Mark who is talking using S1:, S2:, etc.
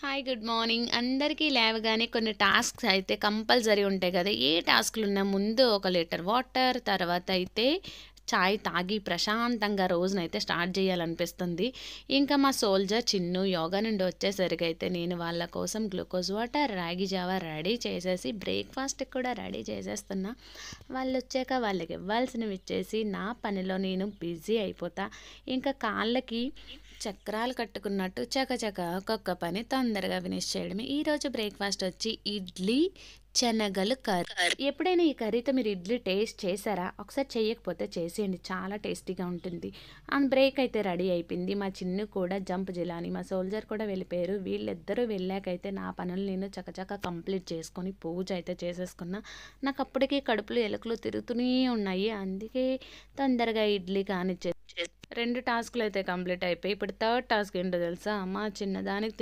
S1: Hi good morning అందరికీ లేవగానే కొన్ని టాస్క్స్ అయితే కంపల్సరీ ఉంటాయి కదా. ఏ టాస్క్లు ఉన్నా ముందు ఒక లీటర్ వాటర్, తర్వాత అయితే చాయ్ తాగి ప్రశాంతంగా రోజునైతే స్టార్ట్ చేయాలనిపిస్తుంది. ఇంకా మా సోల్జర్ చిన్ను యోగా నుండి వచ్చేసరికి అయితే నేను వాళ్ళ కోసం గ్లూకోజ్ వాటర్, రాగి జావా రెడీ చేసేసి బ్రేక్ఫాస్ట్ కూడా రెడీ చేసేస్తున్నా. వాళ్ళు వచ్చాక వాళ్ళకి ఇవ్వాల్సినవి ఇచ్చేసి నా పనిలో నేను బిజీ అయిపోతా. ఇంకా కాళ్ళకి చక్రాలు కట్టుకున్నట్టు చకచక ఒక్కొక్క పని తొందరగా ఫినిష్ చేయడమే. ఈరోజు బ్రేక్ఫాస్ట్ వచ్చి ఇడ్లీ, శనగలు కర్రీ. ఎప్పుడైనా ఈ కర్రీతో మీరు ఇడ్లీ టేస్ట్ చేశారా? ఒకసారి చేయకపోతే చేసేయండి, చాలా టేస్టీగా ఉంటుంది. అండ్ బ్రేక్ అయితే రెడీ అయిపోయింది. మా చిన్ను కూడా జంప్ జిలాని, మా సోల్జర్ కూడా వెళ్ళిపోయారు. వీళ్ళిద్దరూ వెళ్ళాకైతే నా పనులు నేను చకచక కంప్లీట్ చేసుకొని పూజ అయితే చేసేసుకున్నా. నాకు అప్పటికి కడుపులో ఎలుకలు తిరుగుతూనే ఉన్నాయి. అందుకే తొందరగా ఇడ్లీ కానిచ్చే 2 టాస్క్‌లు అయితే కంప్లీట్ అయిపోయాయి. ఇప్పుడు థర్డ్ టాస్క్ ఏంటో తెలుసా? మా చిన్నదానికి